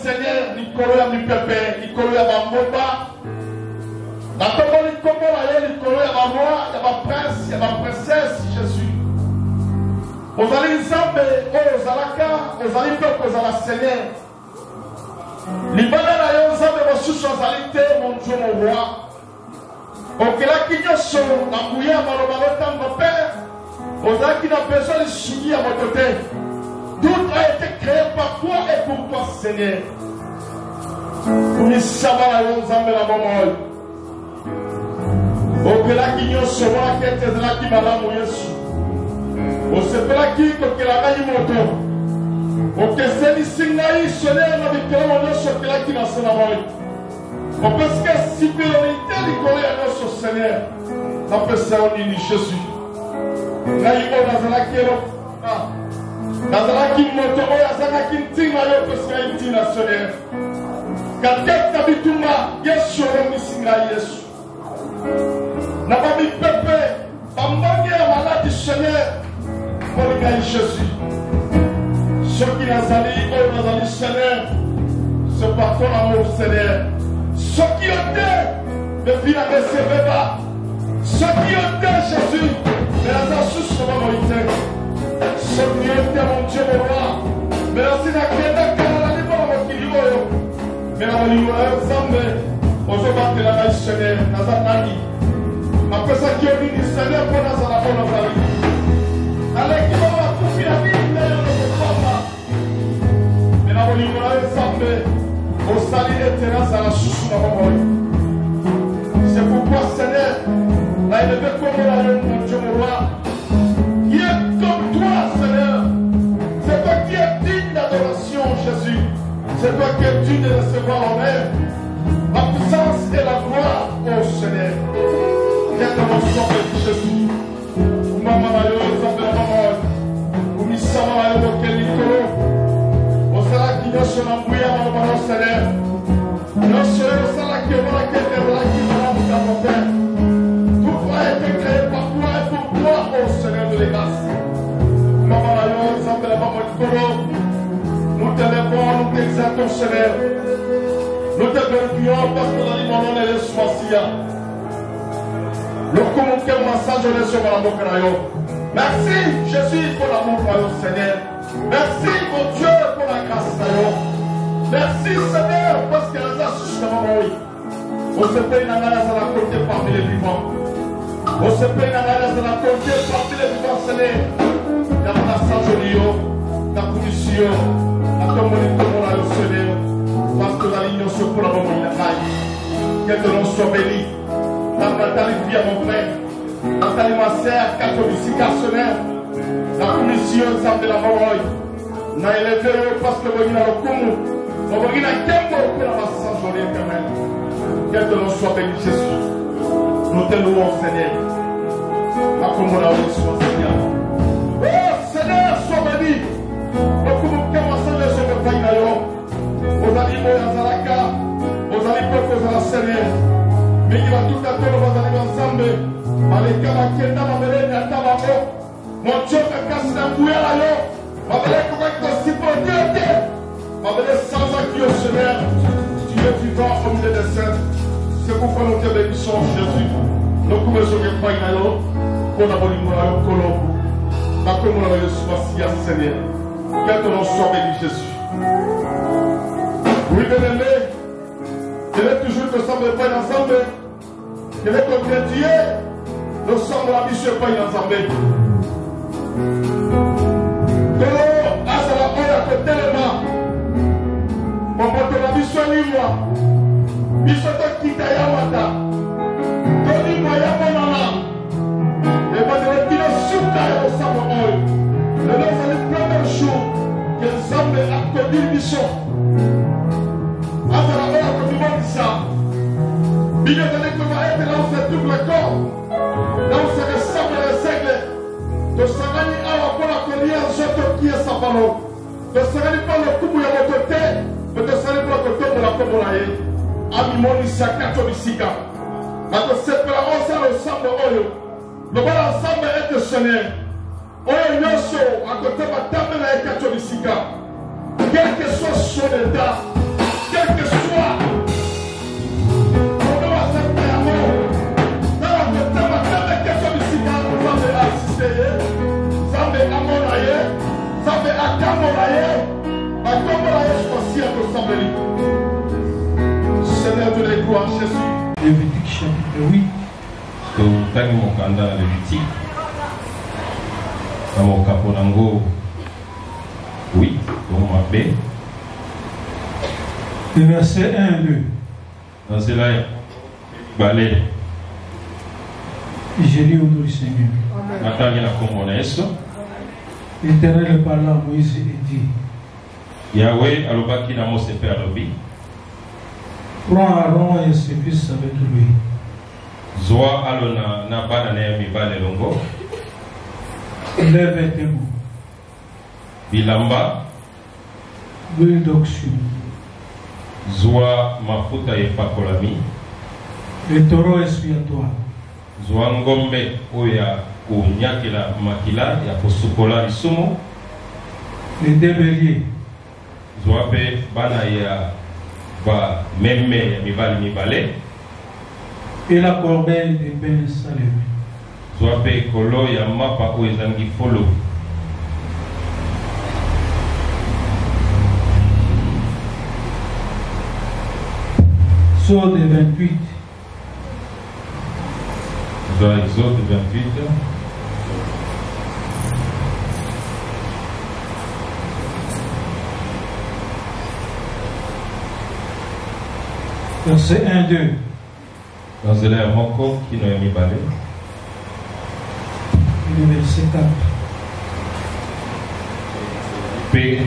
Seigneur, Nicolo ya Mipepe, Nicolo ya Bamboba. La tombe Nicolo ya Nicolo ya Bamoa, ya Baprince, ya Baprincesse, Jésus. Vous allez Nzambe, aux Alaka, aux allez peuple, aux ala Seigneur. Libana na yo Nzambe, vos sous allez te, mon Dieu, mon roi. Okela kinyoso, na mouya, malobalo, tango père. Aux ala qui n'a besoin de soumis à mon côté. Tout a été créé par toi et pour toi, Seigneur. Misama na yo Nzambe na bomoi. Okela kinyoso, wa kete zela ki malamu Yesu. Osepela ki kokela ngai moto. Okeseni singai Seigneur na bikolo nyonso okela ki na sena moi. Opeske supériorité likolo ya nyonso Seigneur. Napesa yo nini Jésus. Ngai oyo nazalaki eloko. Nazalaki moto oyo azalaki ntina yo peska ye ntina Seigneur. Katek na bitumba Yesu olongisi ngai Yesu. Na bamipepe bambongi ya maladi Seigneur. Pour Jésus. Ceux qui n'azali, oh n'azali Seigneur, c'est par ton amour Seigneur. Ceux qui ont été, de vie à recevoir bas. Ceux qui ont été Jésus, mais la sous sur ma moïté. Ceux qui ont été mon Dieu mon roi, mais la sinakenda kana ni pour mon kiliyo. Mais la oliwa Nzambe, ozoba de la maïs Seigneur, nazanani. Après ça qui est venu Seigneur pour nazala pour nazali. Allez, qui va couper la vie de notre papa. Mais la volée Nzambe, au salut éternel, à la chouchou de mon. C'est pourquoi, Seigneur, là, il ne veut comme la mon Dieu, mon roi, qui est comme toi, Seigneur. C'est toi qui es digne d'adoration, Jésus. C'est toi qui es digne de recevoir l'honneur, la puissance et la gloire, oh Seigneur. Viens dans mon sang, Jésus. Maman, Umisama yo kelikoro osala kinyosho na mbuya na mwana Seigneur nyosho osala kiona kete la kimana mutamote tout a été créé par toi et pour toi oh Seigneur de grâce. Maman yo Nzambe la maman koro nous t'élevons, nous t'exaltons Seigneur, nous te glorifions parce que dans l'immonde et le soisia le commentaire massage on est sur la boca na yo. Merci Jésus pour l'amour de Seigneur. Merci mon Dieu pour la grâce de Dieu. Merci Seigneur parce que la grâce de oui. On se paye dans la côté parmi les vivants. On se paye dans la côté parmi les vivants Seigneur. Dans la Saint-Jolio, dans la commission, dans la communauté Seigneur. Parce que la ligne se pour la moment il a failli. Que ton nom soit béni. Dans ta vie à mon frère. Nathalie Masser, catholique, Seigneur, la commission de la Moroy, n'a élevé parce que vous avez le coup, vous avez un tempo pour la masse journée quand même. Que ton nom soit béni, Jésus. Nous te louons, Seigneur. La communauté soit Seigneur. Oh, Seigneur, sois béni. Le coup, vous avez sur le pays d'ailleurs. Vous avez dit, vous avez peur, vous avez Seigneur. Mais il va tout à l'heure, vous allez ensemble. Malekama kenda mabeleni atabako mochoka kasi na kuya la yo mabele kwa sipote mabele sans acquis au Seigneur tu es vivant au milieu des saints c'est pourquoi nous te bénissons Jésus nous commençons à faire na yo pour la bonne gloire au colombo la communauté soit Seigneur que ton nom soit béni Jésus. Oui bien-aimé je vais toujours te sembler pas ensemble je vais te chrétien. Nous sommes la mission pas ensemble. Tolo asala oya ko telema. Momoto la mission liwa. Mission to kita ya mata. Toni moya monana. Et pas de kilo suka ya osama oy. Le nom c'est le premier jour que ensemble a conduit mission. Asala oya ko dimoni ça. Il est donné que va être là où c'est tout le corps. Là où se ressemble les aigles. De Sarani Awa pour la collière, je te qui est sa parole. De Sarani pas le coup de votre côté, mais de Sarani pas le côté de la Pomolaye. Amimoni Sakato Bissika. Parce que c'est pour la ensemble ensemble Oyo. Le bon ensemble est de Seigneur. Oyo Yoso, à côté de la table de la Kato Bissika. Quel que soit son état, quel que soit. On doit accepter l'amour. Dans la côté, ma tête est question ici, vous avez assisté. Vous avez amoraillé. Vous avez accamoraillé. Accamoraillé, je suis à l'Assemblée. Seigneur de la gloire, Jésus. Lévitique chapitre 8. Totali mokanda na Lévitique. Na mokaponango 8, donc B. Le verset 1 et 2. Dans cela, balé. J'ai lu au nom du Seigneur. Natali na kombo na Yesu. L'Éternel parla à Moïse et dit: Yahweh alobaki na Mose pe alobi. Prends Aaron et ses fils avec lui. Zoa alona na bana na mibale longo. Les vêtements, Bilamba. l'huile d'onction, Zoa mafuta epakolami. le taureau expiatoire, Zoa ngombe oya kunyakela makila ya kosukola lisumu. les deux béliers, Zoa pe bana ya ba meme ya mibale et la corbeille des pains salés. Zoa pe kolo ya mapa oyo ezangi folo. Sort des 28, Zoa Exode 28. verset 1 2. Dans zela ya moko kino ya mibale. Et le verset 4. Pe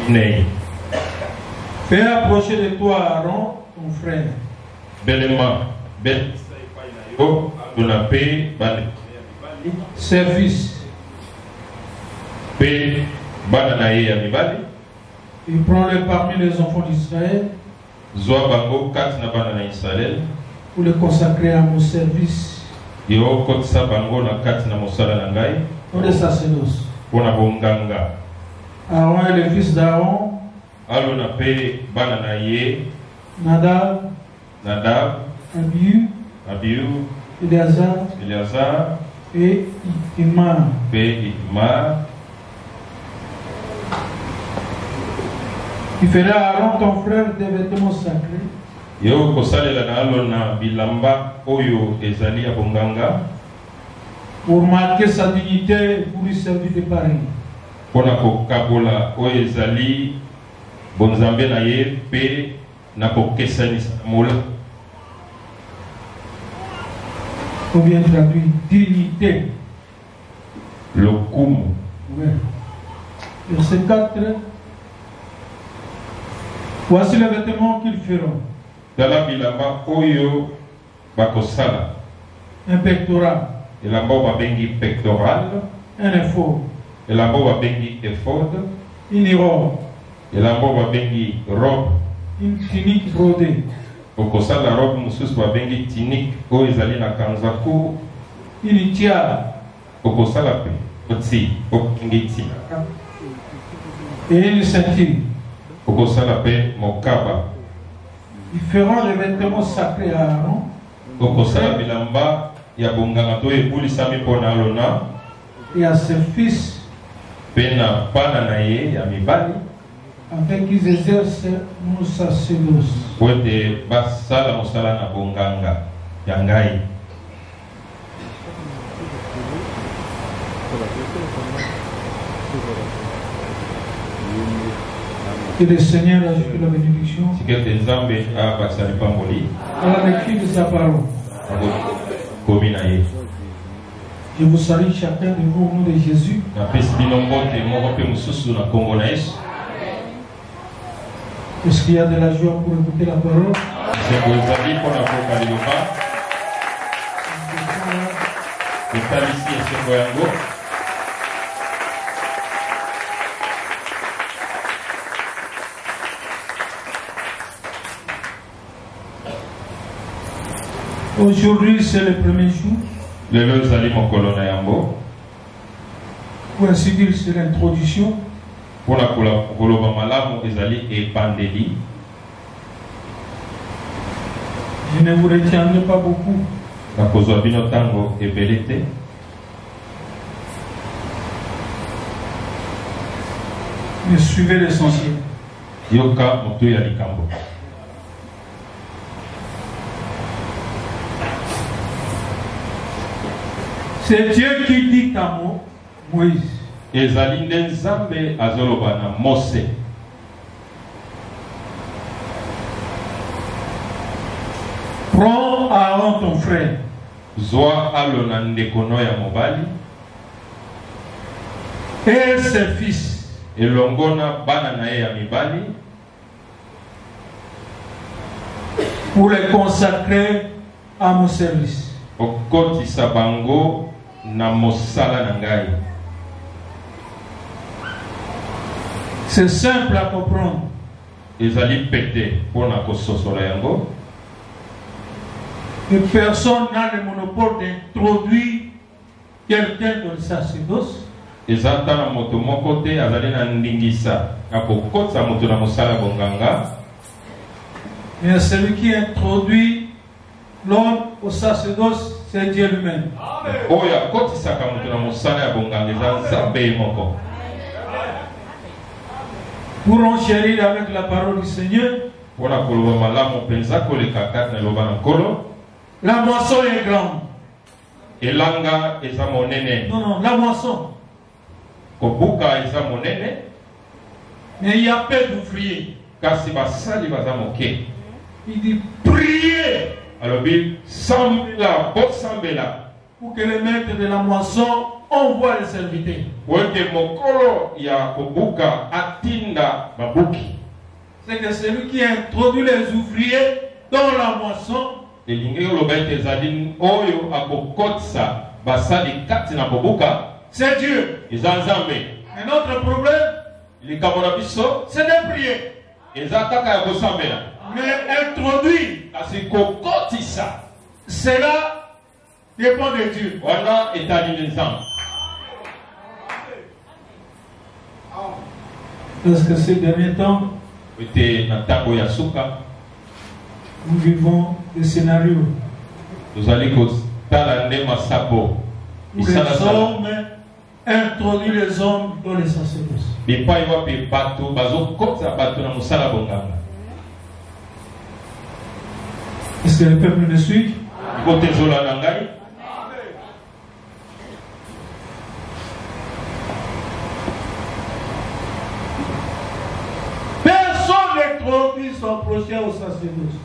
minei. Fais approcher de toi Aaron, ton frère, Belema. Bel. O. Dona pe bale. ses fils, Pe bana na ye ya mibale. et prends-les parmi les enfants d'Israël Zoa bango kati na bana na Israël. pour les consacrer à mon service, Yo kotisa bango na kati na mosala na ngai. pour les sacerdoces. Pona bonganga. Aaron et les fils d'Aaron, Alona pe bana na ye. Nadab, Nadab. Abihu, Abiu. Eleazar Eleazar. et Imar. Pe Itamar. Tu feras à Aaron, ton frère, des vêtements sacrés, Yo kosalela na alona bilamba oyo ezali ya bonganga. pour marquer sa dignité et pour lui servir de pareil. Pona kokabola oyo ezali bonzambe na ye pe na kokesanisa mola. Ou bien traduit dignité. Lokumu. Ouais. Verset 4. Voici les vêtements qu'ils feront: Tala bilamba oyo bakosala. un pectoral, Elamba oyo babengi pectoral. un éphod, Elamba oyo babengi ephod. une robe, Elamba oyo babengi robe. une tunique brodée, Okosala robe mosusu babengi tunique oyo ezali na kanzaku. une tiare Okosala pe oti okengi ti. et une ceinture. Okosala pe mokaba. Ils feront les vêtements sacrés à Aaron Okosala bilamba ya bonganga to ebulisami mpona alona. et à ses fils, Pe na bana na ye ya mibali afin qu'ils exercent mon sacerdoce. po ete basala mosala na bonganga ya ngai. Que le Seigneur ajoute la bénédiction Sika ete nzambe abakisa lipamboli à la lecture de sa parole. komi na ye. Je vous salue chacun de vous au nom de Jésus. Napesi bino mbote moko mpe mosusu na kombo na Yesu. Est-ce qu'il y a de la joie pour écouter la parole? Esengo ezali mpona koyoka liloba. Etalisi esengo yango. Aujourd'hui, c'est le premier jour. Lelo ezali mokolo na yango. Pour ainsi dire, c'est l'introduction. Mpona koloba malamu ezali ebandeli. Je ne vous retiendrai pas beaucoup. Mais suivez l'essentiel. C'est Dieu qui dit à Moïse. Prends Aaron ton frère. Et ses fils. Pour les consacrer à mon service. C'est simple à comprendre. Et personne n'a le monopole d'introduire quelqu'un dans le sacerdoce. Mais celui qui introduit l'homme au sacerdoce, c'est Dieu lui-même. Pour enchérir avec la parole du Seigneur, la moisson est grande. Non, la moisson. Mais il y a peu d'ouvriers. Il dit priez pour que le maître de la moisson envoie les serviteurs. C'est que celui qui introduit les ouvriers dans la moisson, c'est Dieu. Mais notre problème, c'est de prier. Mais introduire, cela dépend de Dieu. Parce que ces derniers temps, nous vivons des scénarios où les hommes introduisent les hommes dans les sacerdoces. Est-ce que le peuple me suit? Personne n'introduit son prochain au sacerdoce.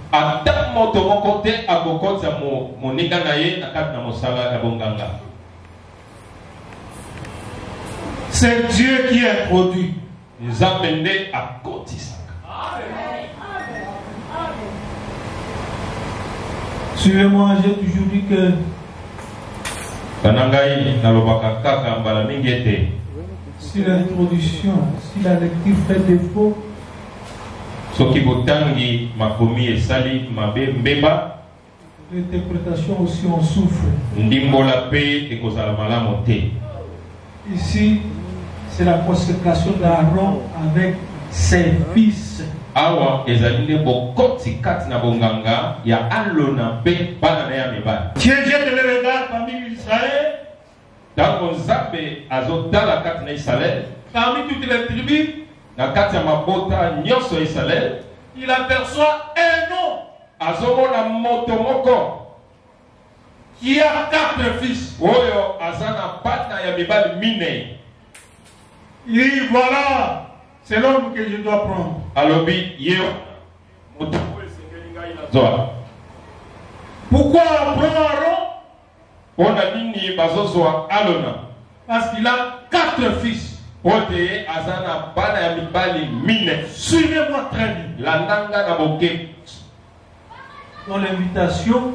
C'est Dieu qui introduit. Suivez-moi, j'ai toujours dit que si l'introduction, si la lecture fait défaut, l'interprétation aussi on souffre. Ici, c'est la consécration d'Aaron avec ses fils. Dieu jette le regard parmi Israël, parmi toutes les tribus, il aperçoit un nom qui a 4 fils. Il dit voilà, c'est l'homme que je dois prendre. Pourquoi on prend Aaron? Parce qu'il a 4 fils. Suivez-moi très bien. Dans l'invitation,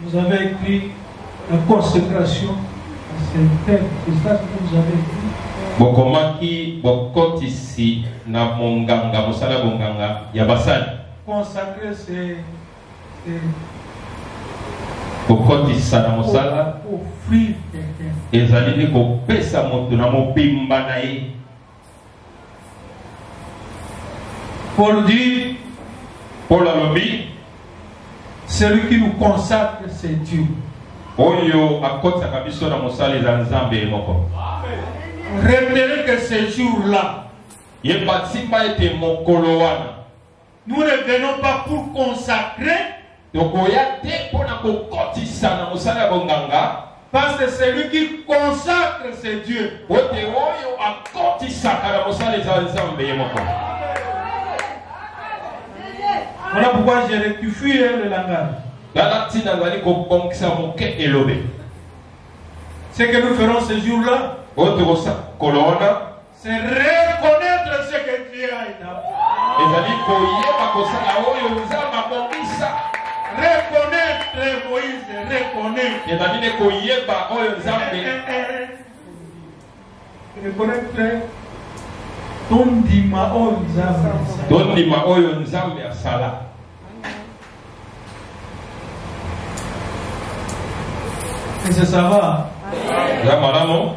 vous avez écrit la consécration. C'est ça que vous avez écrit. Consacrer, c'est offrir quelqu'un. Paul dit Paul alobi, celui qui nous consacre, c'est Dieu. oyo akotisaka biso na mosala eza Nzambe moko. Retenez que ce jour-là, Yeba simba ete mokolo wana. nous ne venons pas pour consacrer, Tokoya te pona kokotisa na mosala ya bonganga. parce que celui qui consacre, c'est Dieu. Ote oyo akotisaka na mosala eza Nzambe moko. Voilà pourquoi j'ai rectifié le langage. Galatina zali kokongisa moke elobe. Ce que nous ferons ce jour-là, Ote kosa kolona. c'est reconnaître ce que Dieu a établi. Ezali koyeba kosala oyo Nzambe akongisa. Reconnaître Moïse, reconnaître. Ezali ne koyeba oyo Nzambe. Reconnaître ton dima o Nzambe. Tondima oyo Nzambe asala. Et c'est ça va. Zamalamo.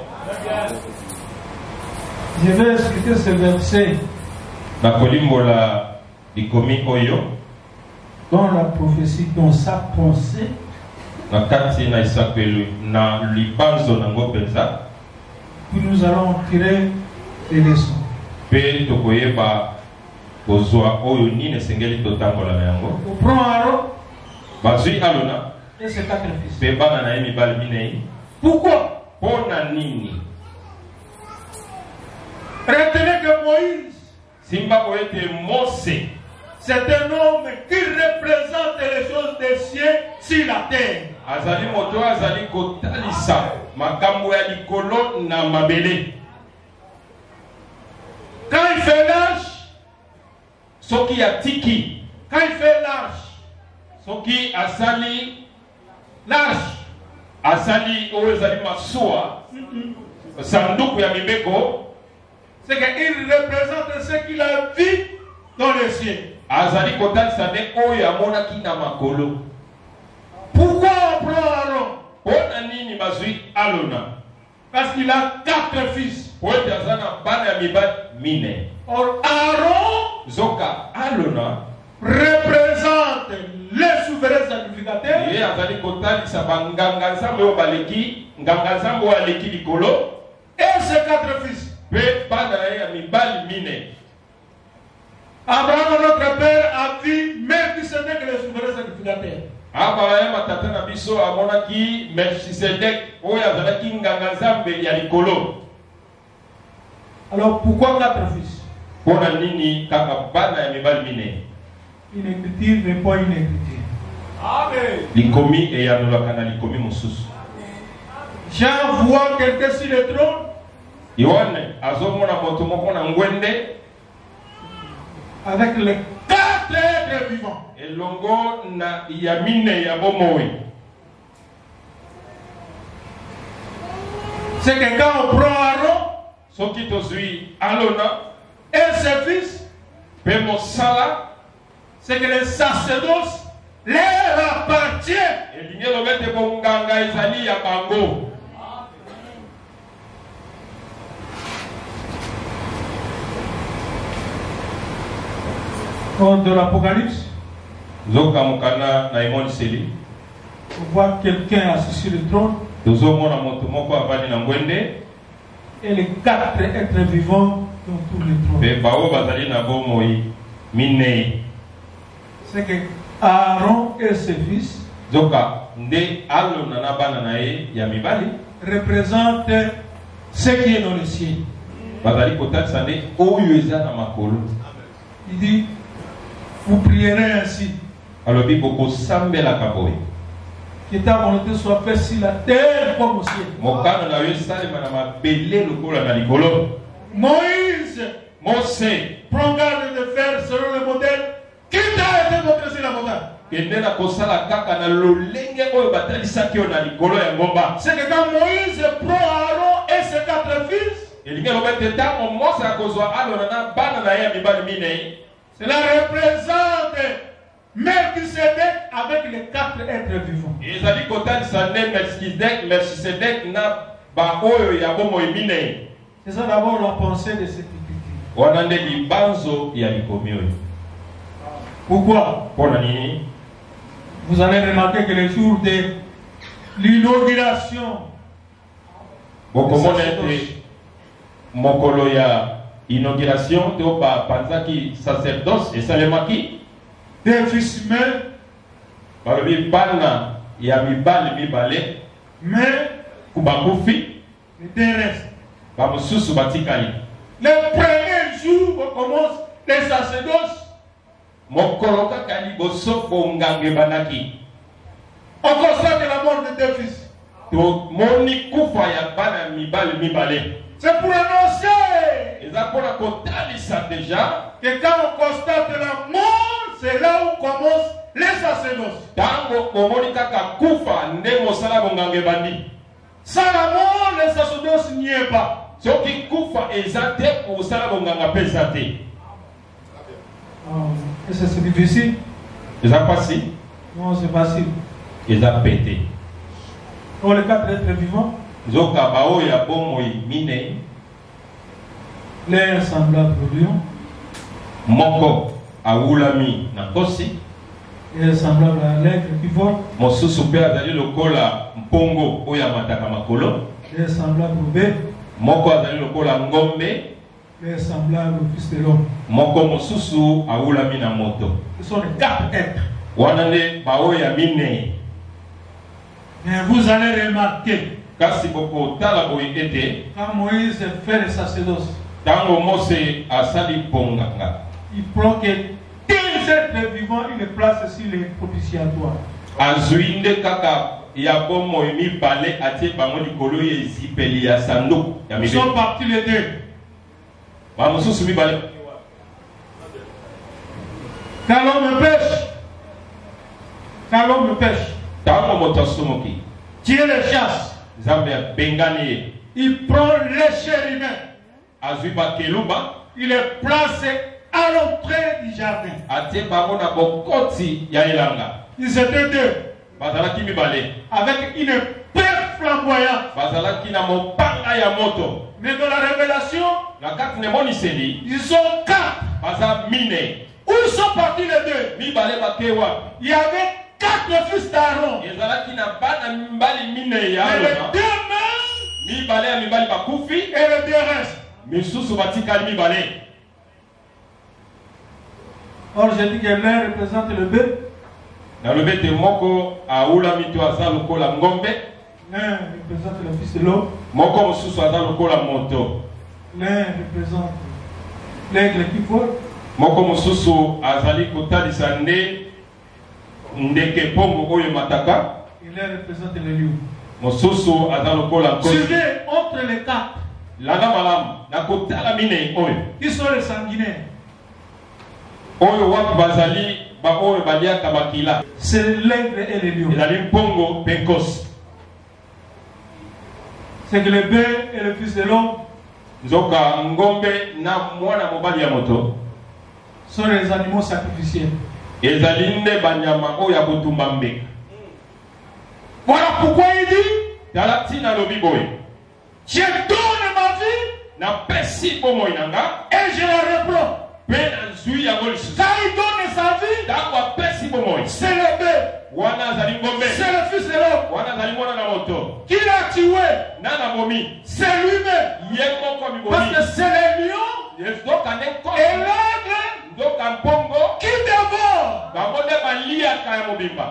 Je vais expliquer ce verset Na kolimbola likomi oyo. dans la prophétie, dans sa pensée. Na kati na isapelu na libanzo nango penza. Puis nous allons tirer des leçons. Pe tokoyeba kozwa oyo nini esengeli totambola na yango. On prend Aaron Bazwi alona et ses 4 fils. pe bana na ye mibali minei. Pourquoi? Pona nini? Retenez que Moïse, Simba koyete Mose. c'est un homme qui représente les choses des cieux sur la terre. Azali moto azali kotalisa makambo ya likolo na mabele. Quand il fait l'arche, Soki ya tiki, quand il fait l'arche, soki asali l'arche, asali oyo ezali masuwa, sanduku ya mibeko, c'est qu'il représente ce qu'il a vu dans les cieux. azali kotalisa nde oyo amonaki na makolo. Pourquoi on prend Aaron? Pona nini bazwi alona? Parce qu'il a 4 fils. Po ete aza na bana ya mibali mine. Or, Aaron Zoka alona représente les souverains sacrificateurs. ye azali kotalisa banganga nzambe oyo baleki nganga nzambe oyo aleki likolo Et ses 4 fils. mpe bana ye ya mibali mine. Abraham, notre père, a vu Melchisedec les souverains sacrificateurs. Abraham matata na biso amonaki Melchisedek oyo azalaki nganga nzambe ya likolo. Alors pourquoi 4 fils? Pona nini kaka bana ya mibali mine? Une écriture répond une écriture. Amen. Likomi eyanolaka na likomi mosusu. Jean voit quelqu'un sur le trône Yohane azomona moto moko na ngwende avec les 4 êtres vivants. elongo na ya mine ya bomoi. C'est que quand on prend Aaron Soki tozwi alona et ses fils, pe mosala c'est que le sacerdoce leur appartient. elingi eloba ete bonganga ezali ya bango. Hors de l'Apocalypse, Zoka mokana na emoniseli on voit quelqu'un assis sur le trône tozomona moto moko avandi na ngwende et les 4 êtres vivants dans tout le trône. pe bao bazali na bomoi minei. C'est que Aaron et ses fils Zoka nde alona na bana na ye ya mibali représentent ce qui est dans le ciel. bazali kotalisa nde oyo eza na makolo. Il dit, vous prierez ainsi, alobi bokosambelaka boye que ta volonté soit faite sur la terre comme au ciel. mokano na yo esalema na mabele lokola na likolo. Moïse Mose prend garde de faire selon le modèle qui t'a été montré sur la montagne. kende na kosala kaka na lolenge oyo batalisaki yo na likolo ya ngomba. C'est que quand Moïse prend Aaron et ses 4 fils, elingi eloba ete ntango Mose akozwa alona na bana na ye ya mibali minei, cela représente Melchisedec avec les 4 êtres vivants. ezali kotalisa nde Melchisedek na baoyo ya bomoi minei. C'est ça d'abord la pensée de cette écriture. wana nde libanzo ya likomi oyo. Pourquoi? Pour la nini. Vous allez remarquer que le jour de l'inauguration, mokolo ya inauguration to ba panzaki sacerdoce et salemaki des fils meurent, balobi bana ya mibali mibale mais kubakufi des restes. ba mususu batikali. Le premier jour où commence les sacerdoces, mokolo kaka liboso bongange banaki on constate la mort de deux fils. to moni kufa ya bana mibali mibale. C'est pour annoncer déjà que quand on constate la mort, c'est là où commence les sacerdoces. Sans la mort, les sacerdoces n'y est pas. Est-ce que c'est difficile? Non, c'est facile. Ils ont pété. Dans le cas d'être vivant, l'air semblable au lion. Moko awulami na kosi. L'air semblable à l'aigle qui vole. Mosusu pe azali lokola mpongo oya mataka makolo. L'air semblable au bœuf. Moko azali lokola ngombe. L'air semblable au fils de l'homme. Moko mosusu awulami na moto. Ce sont les 4 êtres. Wanane baoya mine. Mais vous allez remarquer, Kasi boko tala boy ete, quand Moïse fait le sacerdoce, tango Mose asali ponganga, il prend que 15 êtres vivants, il les place sur les propitiatoires. Azuinde kaka ya bomo mi balé atie bango likolo ye zipeli ya sando ya Ils mibe. sont partis les deux. Ba mususu mi balé. Quand l'homme pêche, Tango motosomoki. Dieu les chasse. Zambia bengani. Il prend les chérubins. Azuba keluba. Il les place à l'entrée du jardin. Atie bango na bokoti ya elanga. Ils étaient deux. Bazalaki mi balé. Avec une épée flamboyante. Bazalaki na mopanga ya moto. Mais dans la révélation, Na kati ne moniseli. ils sont 4. Baza mine. Où sont partis les deux? Mi balé bakewa. Il y avait 4 fils d'Aaron. Ezalaki na bana mibali mine ya Et les Arona. 2 mains Mibale ya mibali bakufi. et les 2 restes. Misusu batikali mibale. Or, j'ai dit que l'un représente le bœuf, Na lobete moko aula mito aza lokola ngombe. l'un représente le fils de l'homme, Moko mosusu aza lokola moto. l'un représente l'aigle qui vole, Moko mosusu azali kotalisa nde ndeke pongo oyo mataka. et l'un représente le lion. Mosusu aza lokola nkosi. Suivez entre les 4 Langa malamu na kotala mine oyo. qui sont les sanguinaires. Oyo wapi bazali ba oyo baliaka bakila. C'est l'aigle et le lion. Ezali mpongo penkosi. C'est que le bœuf et le fils de l'homme Nzoka ngombe na mwana mobali ya moto. sont les animaux sacrificiels. Ezali nde banyama oyo ya kotumba mbeka. Voilà pourquoi il dit, Tala tina lobi boye. je donne ma vie Na pesi bomoi nanga. et je la reprends. Pe na zui yango lisusu. Quand il donne sa vie, Tango apesi bomoi. c'est le bœuf, Wana azali ngombe. c'est le fils de l'homme. Wana azali mwana na moto. Qui l'a tué? Nana momi. C'est lui-même. Ye moko mi Parce bomi. que c'est le lion Ndoka ne ko. et l'aigle Ndoka mpongo. qui dévore. Bango nde baliaka ya mobimba.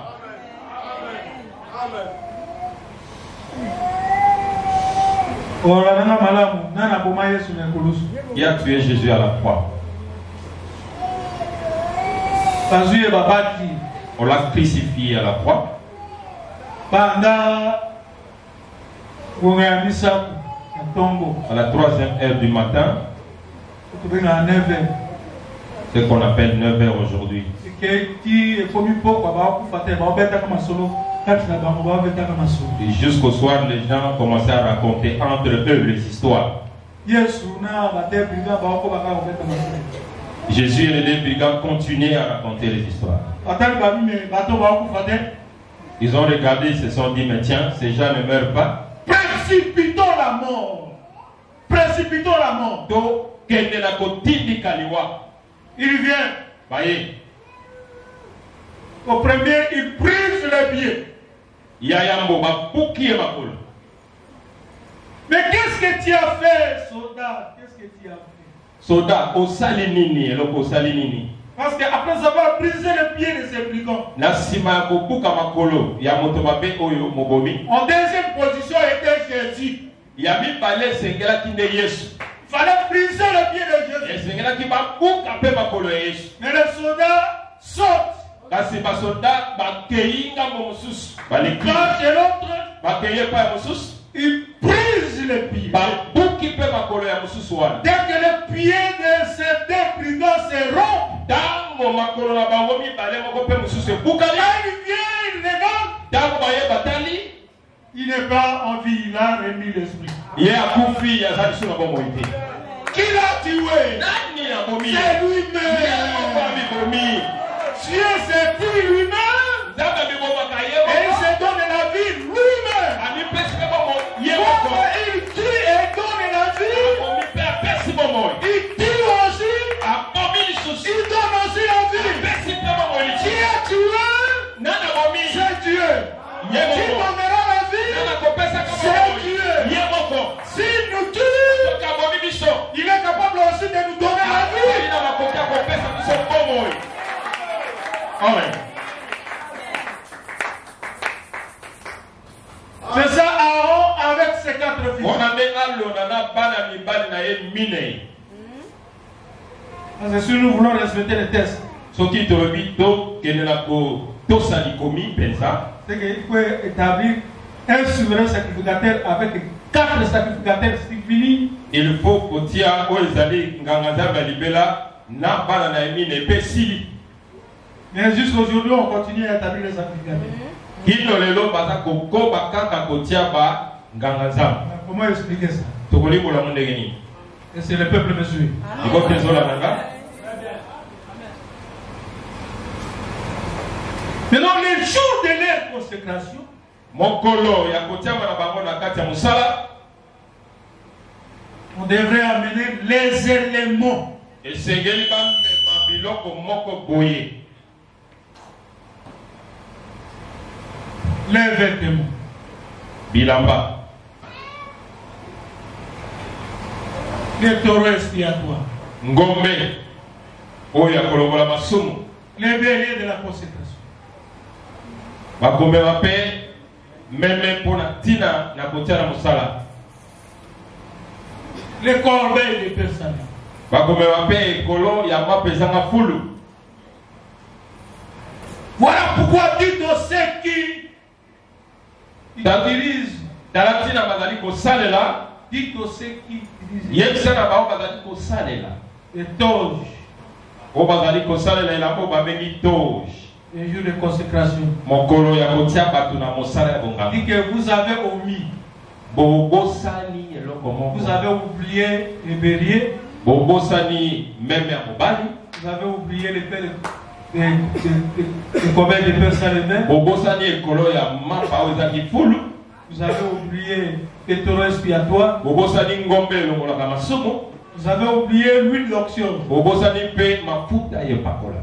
Ora nana malamu, nana boma Yesu na kulusu. Il a tué Jésus à la croix. Bazuye babaki. On l'a crucifié à la croix. Banda gonga misa na tongo. À la 3e heure du matin. Tubenga 9h. Ce qu'on appelle 9h aujourd'hui. Qui est commis pour quoi ba ku fate ba beta kama solo. Kati na bango ba beta kama solo. Et jusqu'au soir, les gens commençaient à raconter entre eux les histoires. Yesu na ba te brigand ba ko ba ka beta kama solo. Jésus et les deux brigands continuaient à raconter les histoires. Atali ba mi bato ba ku fate. Ils ont regardé, ils se sont dit, mais tiens, ces gens ne meurent pas. Précipitons la mort. Précipitons la mort. Donc, quel est la kotindi kaliwa? Il vient. Voyez, Au premier, il brise les pieds. Yayambo bapuki e makolo. Mais qu'est-ce que tu as fait, soldat? Qu'est-ce que tu as fait? Soldat, au salinini, eloko salinini. Parce qu'après avoir brisé les pieds de ces brigands, Nasima kopuka makolo ya motobabe oyo mobomi. en deuxième position était Jésus. Yami balé sengela kinde Yesu. Il fallait briser le pied de Jésus. Sengela ki bapuka pe makolo ya Yesu. Mais le soldat saute. Kasi basoda bakeyinga mosusu. Baleki. Quand chez l'autre, Bakeye pa ya mosusu. il brise les pieds. Bapuki pe makolo ya mosusu wana. Dès que les pieds de ces deux brigands se rompent, Tango makolo na bango mibale moko pe mosusu ebukali. là il vient, il regarde. Tango baye batali. Il n'est pas en vie, il a remis l'esprit. Ye akufi ya zalisu na bomoi te. Qui l'a tué? Nani ya bomi? C'est Ye lui-même. moko ami bomi. Dieu s'est tué lui-même. Nzambe bibomaka ye Et il moko. se donne la vie lui-même. Ami pesi pe bomo ye moko. Pourquoi il tue et donne la vie? Bomi pe apesi bomoi. Il tue aussi. Abomi lisusu. Il donne aussi la vie. Apesi pe bomoi Qui lisusu. a tué? Nana bomi. C'est Dieu. Ye Qui moko. donnera la vie? Nana kopesa kama C'est bomoi. Dieu. Ye moko. S'il nous tue, Soki abomi biso. il est capable aussi de nous donner la vie. Ina makoki ya kopesa biso bomoi. Amen. C'est ça Aaron avec ses 4 fils. On a mis alona na bana mibali na ye mine. Parce que si nous voulons respecter les tests, Soki tolobi to kene na ko to sali komi pensa. c'est qu'il faut établir un souverain sacrificateur avec 4 sacrificateurs civiles. Il faut kotia o ezali nganga nzambe libela na bana na ye mine pe sili. Mais jusqu'aujourd'hui, on continue à établir les sacrificateurs. Kino lelo baza kokoba kaka kotia ba nganga nzambe. Comment expliquer ça? Tokoli bola mondenge ni. Et c'est le peuple monsieur. Iko tezola nanga. Maintenant, les jours de leur consécration, Mokolo ya kotia na bango na kati ya musala. on devrait amener les éléments. Esengeli ba mema biloko moko boye. Les vêtements, Bilamba. les taureaux expiatoires, Ngombe oyo ya kolongola masumu. les béliers de la consécration, Bakomema pe meme mpona tina na kotia na mosala. les corbeilles de personnes. Bakomema pe ekolo ya mapezanga fulu. Voilà pourquoi dites aux ceux qui utilisent, Tala tina bazali kosalela. dites aux ceux qui utilisent Yebisa na bao bazali kosalela. les toges, O bazali kosalela elamo babengi toge. les jours de consécration. Mokolo ya kotia bato na mosala ya bonganga. Dit que vous avez omis, Bobosani eloko moko. vous avez oublié les béliers, Bobosani meme ya mobali. vous avez oublié les pères de corbeilles de personnes. Bobosani ekolo ya mapa oyo ezali fulu. Vous avez oublié les taureaux expiatoires. Bobosani ngombe elongolaka masumu. Vous avez oublié l'huile d'onction. Bobosani pe mafuta yepakola.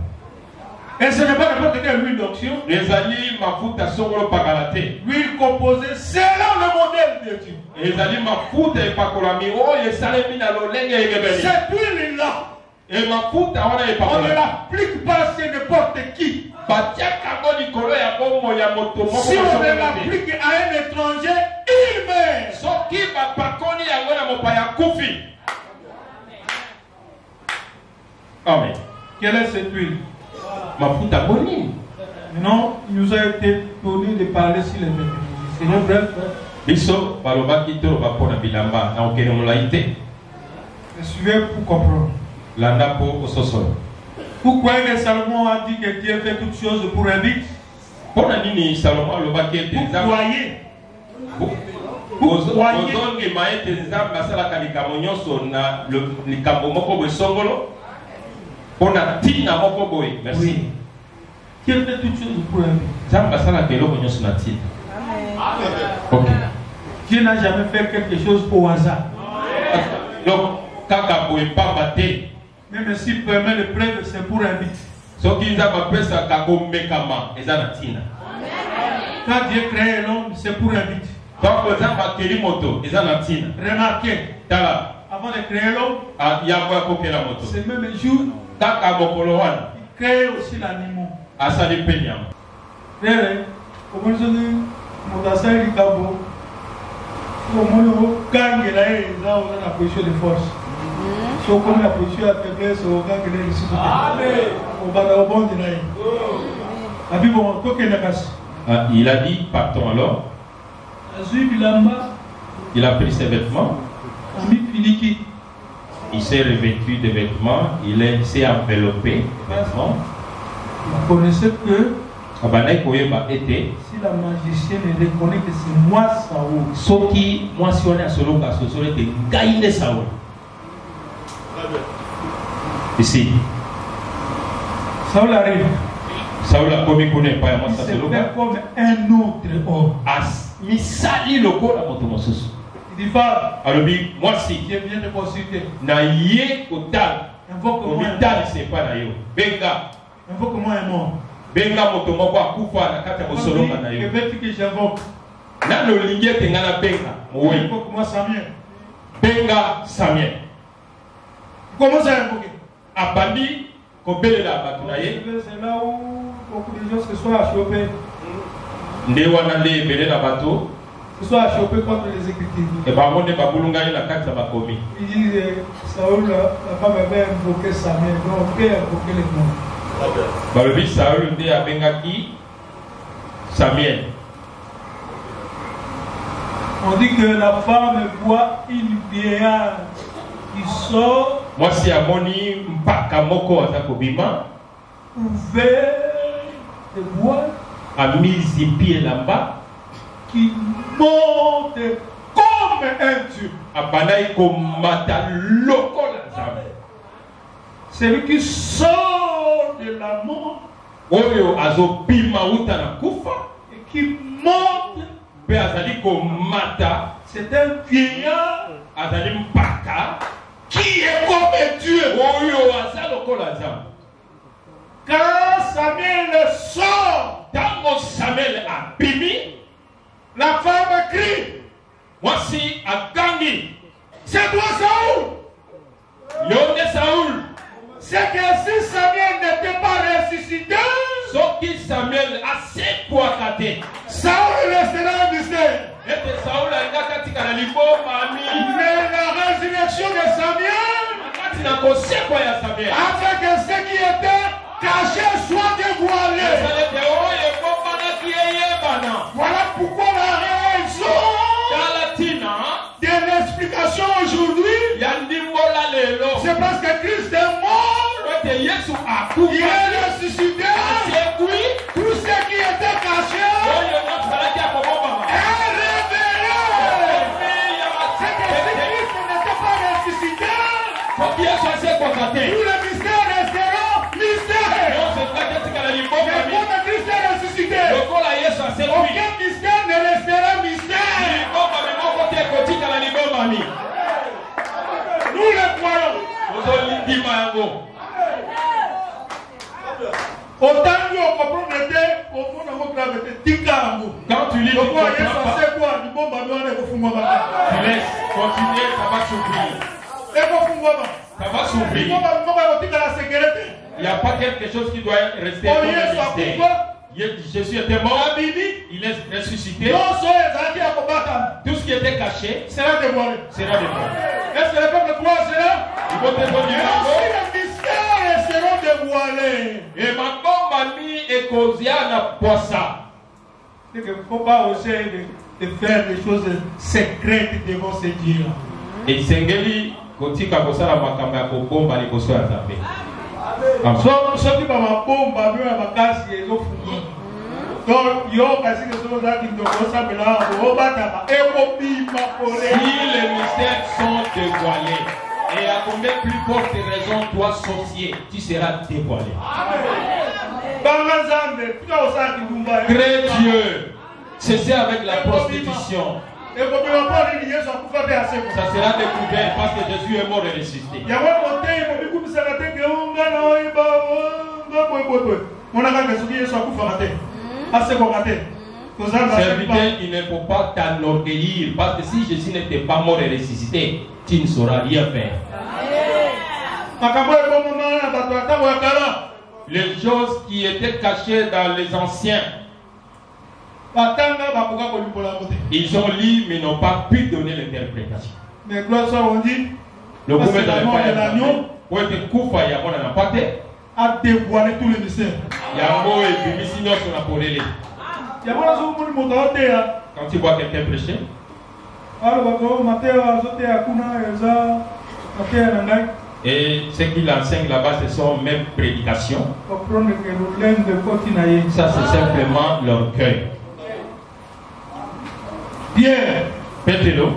Et ce n'est pas n'importe quelle huile d'onction. Ezali mafuta songolo pakala te. L'huile composée selon le modèle de Dieu. Ezali mafuta epakolami oyo esalemi na lolenge egebeli. Cette huile-là, E mafuta wana on ne epakola. l'applique pas sur n'importe qui. Batiaka ngo likolo ya bomoi ya moto moko. Si on l'applique à un étranger, il meurt. Soki bapakoli yango na mopaya kufi. Amen. Quelle est cette huile? Mafuta boni. Non, il nous a été donné de parler sur les vêtements. C'est un bref. Biso balobaki to bapona bilamba na okene molai te. Suivez pour comprendre. Landa po ososolo. Vous croyez que Salomon a dit que Dieu fait toutes choses pour un but? Pona nini Salomo alobaki ete Vous nzambe croyez? ozongi ete nzambe asalaka likambo nyonso na likambo moko boye songolo mpona ntina moko boye. Merci. Oui. Dieu fait toutes choses pour un but. Nzambe asalaka eloko nyonso na ntina. Ok. Dieu n'a jamais fait quelque chose au hasard. Donc kaka boye pamba te. Même s'il permet de preuve, c'est pour un but. Soki nzamba pesa kako mekama ezana tina. Quand Dieu crée l'homme, c'est pour un but. Donc nzamba keli moto ezana tina. Remarquez, Tala. avant de créer l'homme, Yako kokela moto. c'est même un jour, Taka mokolo wana. il crée aussi l'animal. Asali penya. Frère, comment je dis, mon assaillant du cabo, comment on gagne là, on a la position de force. So comme la position à faiblesse, on gagne là, ici. Amen. On va au bon de là. La Bible, on toque la casse. Il a dit, partons alors. Il a pris ses vêtements. Il s'est revêtu de vêtements. Il s'est enveloppé de vêtements. Vous connaissez que si la magicienne reconnaît que c'est moi Saoul, Soki, moi si on est à solo, parce que Saoul était gaïné Saoul. Ici. Saoul arrive. Saoul a commis qu'on n'est pas moi il ça se solo. fait comme un autre homme. Misali le corps à mon tomosus. Il dit pas. Alors moi si. Je viens de consulter. Na yé au tal. Invoque-moi. Au tal c'est pas na yo. Benga. Invoque-moi un mort. Benga moto moko akufa na kata mo solo na yo. Je vais que j'invoque. Na no lingie tengana benga. Oui. Invoque-moi Samuel. Benga Samuel. Comment ça invoquer? Abandi kobele la batunaye. C'est là où beaucoup de gens se sont achoppés. Ndewana nde bele la bateau. Se sont achoppés contre les Écritures. Et bah on ne va boulunga la carte va commis. Il dit Saoul, la femme avait invoqué Samuel, donc on peut invoquer les noms. Bah le fils Saoul nde abengaki Samuel. On dit que la femme voit une vieillard qui sort. Moi si amoni mpaka moko azakobima. Ouvert de bois. A mise pied là-bas. Qui monte comme un dieu. Abanaï komata loko la zame. Celui qui sort de la mort. Oyo azobima uta na kufa. Et qui monte. Pe azali komata. C'est un vieillard. Azali mpaka. Qui est comme un dieu. Oyo azaloko la zame. Quand Samuel sort. Tango Samuel a bimi. La femme crie. Voici à Gangi. C'est toi Saoul. Yonde Saoul. C'est que si Samuel n'était pas ressuscité, Soki Samuel a sekwakate. Saoul restera un mystère. Ete Saoul a katika na libo mami. Mais la résurrection de Samuel, Akati na kosekwa ya Samuel. afin que ce qui était caché soit dévoilé. Voilà pourquoi la raison de l'explication aujourd'hui, c'est parce que Christ est mort, il est ressuscité, tout ce qui était caché est révélé. C'est que si Christ n'était pas ressuscité, tout le mystère restera mystère. Mais comme Christ est ressuscité, aucun mystère ne restera mystère. Nous le croyons. Autant que on comprend Quand tu lis, tu comprends pas. Tu laisses continuer, ça va s'ouvrir. Ça va s'ouvrir. Il n'y a pas quelque chose qui doit rester comme un mystère. Jésus était mort, il est ressuscité. Tout ce qui était caché sera dévoilé. Est-ce que le peuple croit cela? Il faut te donner les mystères seront dévoilés. et ma bombe ami et Kosiana Poissa. Il ne faut pas oser de faire des choses secrètes devant ces dieux. Et Sengeli, Kotika Kosala Makamba Kobomba Likoso Azambe. Ceux qui vont ma bombe, ma casse, ils ont foutu. Donc, il y a aussi des choses qui ne sont pas là. Si les mystères sont dévoilés, et à combien plus forte raison, toi, sorcier, tu seras dévoilé. Crée Dieu. Cessez avec la prostitution. Ça sera découvert parce que Jésus est mort et ressuscité. Serviteur, il ne faut pas t'enorgueillir parce que si Jésus n'était pas mort et ressuscité, tu ne sauras rien faire. Les choses qui étaient cachées dans les anciens, ils ont lu mais n'ont pas pu donner l'interprétation. Mais gloire soit on dit, le gouvernement de l'agneau a dévoilé tous les mystères. Quand tu vois quelqu'un prêcher, et ce qu'il enseigne là-bas, ce sont même prédications. Ça, c'est simplement l'orgueil. Pierre, Pételo,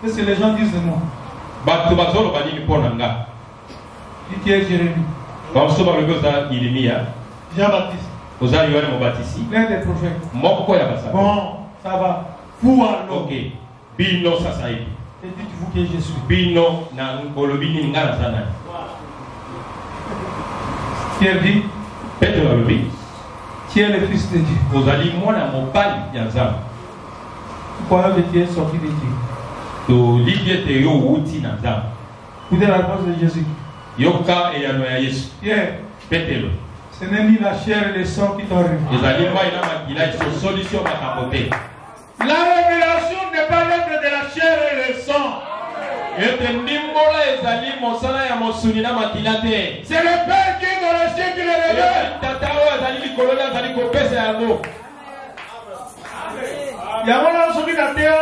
qu'est-ce que les gens disent de moi? Qui est Jérémie? Jean-Baptiste. L'un des prophètes. Bon, ça va. Vous alors. Ok. Bino Sasaï. Et dites-vous que je suis. Bino Nangolobini Nganazana. Pierre dit, Pételo, tu es le fils de Dieu. vous allez moi dans mon pali Yanzam. Pourquoi tu es sorti de Dieu? To l'idée de yo wuti Nanzam. Vous êtes la réponse de Jésus. Yoka et Yanoya Yesu. Pierre, Pételo. ce n'est ni la chair et le sang qui t'ont révélé. Les aliments, il a une solution à capoter. La révélation n'est pas l'œuvre de la chair et le sang. Et te nimbola les aliments, ça n'a pas sunina matilate. C'est le Père qui est dans le ciel qui le révèle. Tata wa zali kolonia zali kopesa yango. Yamona soki na teo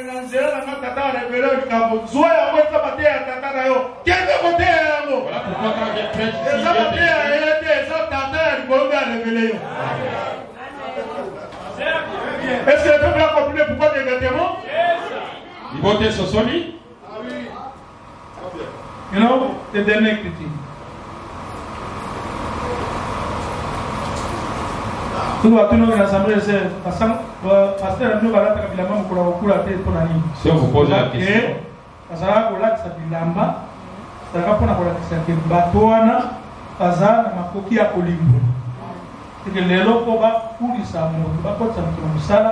na nzela na tata révélé likambo. Zoa yango ekabate ya tata na yo. Kende kote yango. Voilà pourquoi quand je prêche ici, ça va bien aider ça tata ya likolo ya révélé yo. Est-ce que le peuple a compris pourquoi des vêtements? il vote Sosoli. You know, the dernier critique. Tout le monde dans l'assemblée, c'est pasteur Amio Balata Kabilama Mukura Te Tonani. Si on vous pose la question, Azara Kola Sabilamba, Sakapona Kola Kisake Batoana, Azana Makoki Akolimbo. C'est que les locaux va pour les samots, va pas de Musala,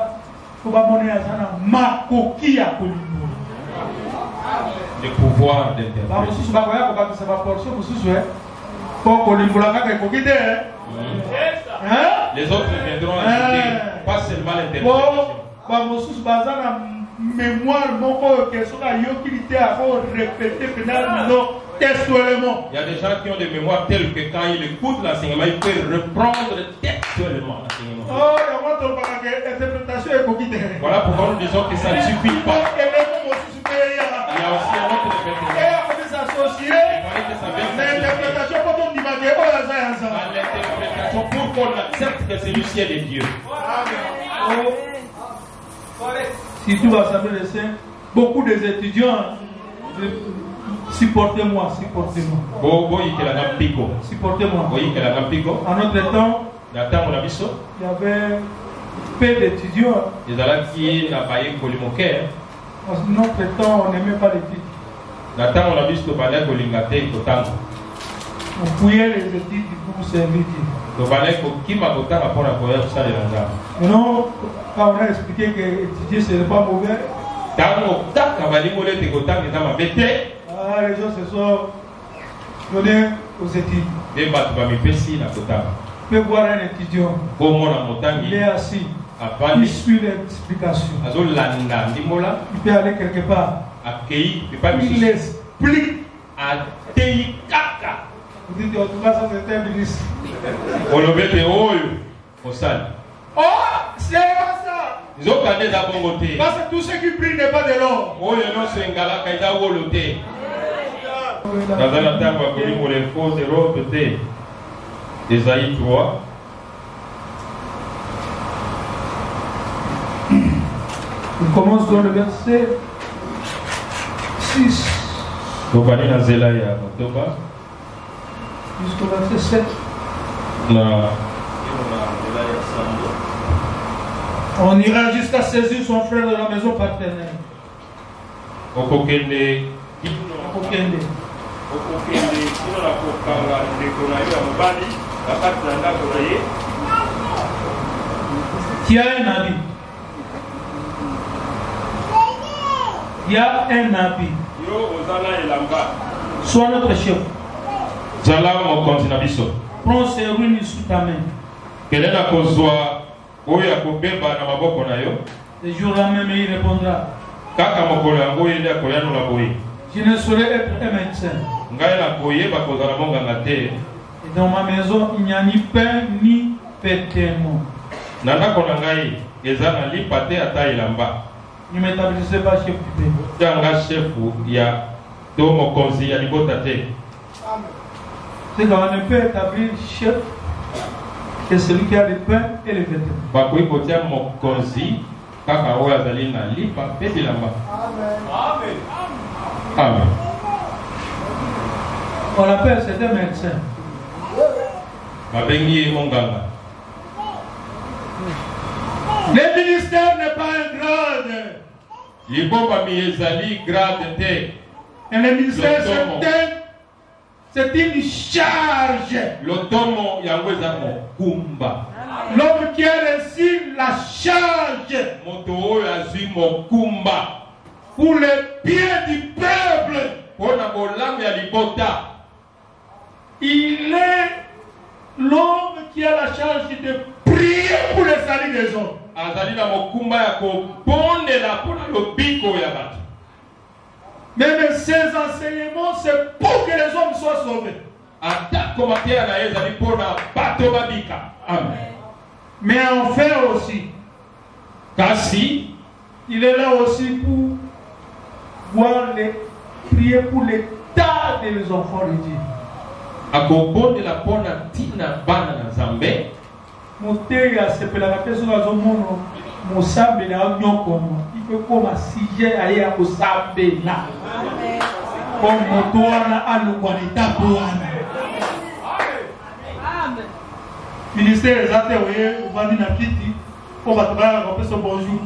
faut pas monnaie Azana Makoki Akolimbo. le pouvoir d'interpréter. Les autres viendront ajouter, pas seulement l'interprétation. Mémoire, textuellement. Il y a des gens qui ont des mémoires telles que quand ils écoutent l'enseignement, ils peuvent reprendre textuellement l'enseignement. Voilà pourquoi nous disons que ça ne suffit pas. Il y a aussi un autre l'interprétation pour qu'on accepte que celui-ci est de Dieu. Si tu vas savoir le Saint, beaucoup des étudiants, supportez-moi, supportez-moi. Supportez-moi. En notre temps, il y avait peu d'étudiants. En notre temps, on n'aimait pas les titres. On fouillait les études pour servir Dieu. Non, quand on a expliqué que étudier ce n'est pas mauvais, les gens se sont donnés aux études. Tu peux voir un étudiant, il est assis, il suit l'explication. Il peut aller quelque part, il explique. Vous dites, en tout cas, ça c'était un ministre. Oh, c'est ça. Parce que tout ce qui brille n'est pas de l'or. Ésaïe 3. On commence dans le verset 6 jusqu'au verset 7. On ira jusqu'à saisir son frère de la maison paternelle. qui a un habit. Il y a un habit. Sois notre chef. Prends ses ruines sous ta main. Le jour-là même, il répondra. Je ne saurais être un médecin. Et dans ma maison, il n'y a ni pain ni pétaiement. Ne m'établissez pas chef du pays. C'est qu'on ne peut établir chef que celui qui a le pain et le vêtement. Amen. On l'appelle, c'est un médecin. Le ministère n'est pas un grade. Et le ministère, c'est une charge. L'homme qui a reçu la charge pour le bien du peuple, il est l'homme qui a la charge de prier pour le salut des hommes. Même ces enseignements, c'est pour que les hommes soient sauvés. Amen. Mais enfin aussi, il est là aussi pour prier pour l'état des enfants de Dieu. Moteya sepela peso ngazo mono musambe na nyokomo ife koma sije aya kusambe na kwa motoana alukwa nitabuana. Amen. Ministère zate oye uvandi na kiti kwa batubaya kwa peso bonjour.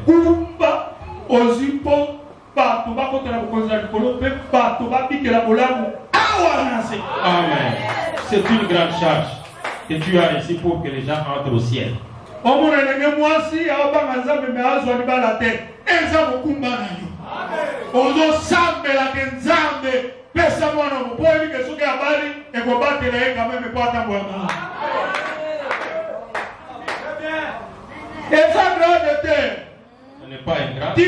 Kumba ozipo batu bakotela kukonza likolo pe batu babikela bolamu awana se. Amen. C'est une grande charge que tu as ici pour que les gens entrent au ciel. Ce n'est pas un grade. Ce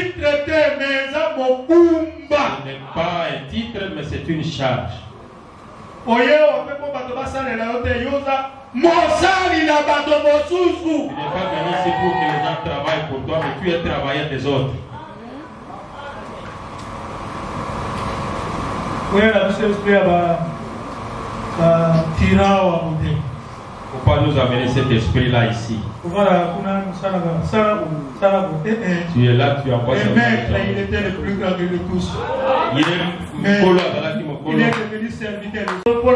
n'est pas un titre, mais c'est une charge. Tu n'es pas venu ici pour que les gens travaillent pour toi, mais tu es travailleur des autres. Pourquoi nous amener cet esprit-là ici? Tu es là, tu envoies ce maître, il était le plus grand de tous. Il est devenu serviteur. Paul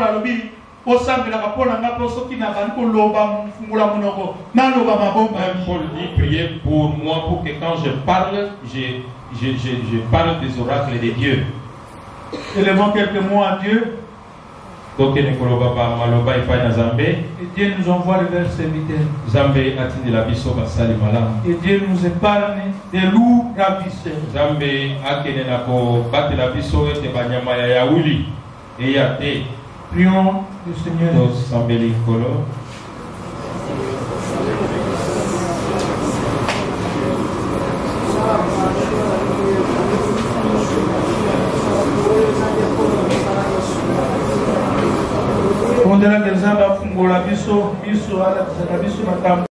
dit prier pour moi pour que quand je parle, je parle des oracles de Dieu. Élevons quelques mots à Dieu. Et Dieu nous envoie le vers serviteur. Et Dieu nous épargne des loups ravisseurs. Prions le Seigneur. Ondela de Zamba fungola biso ala biso matambo.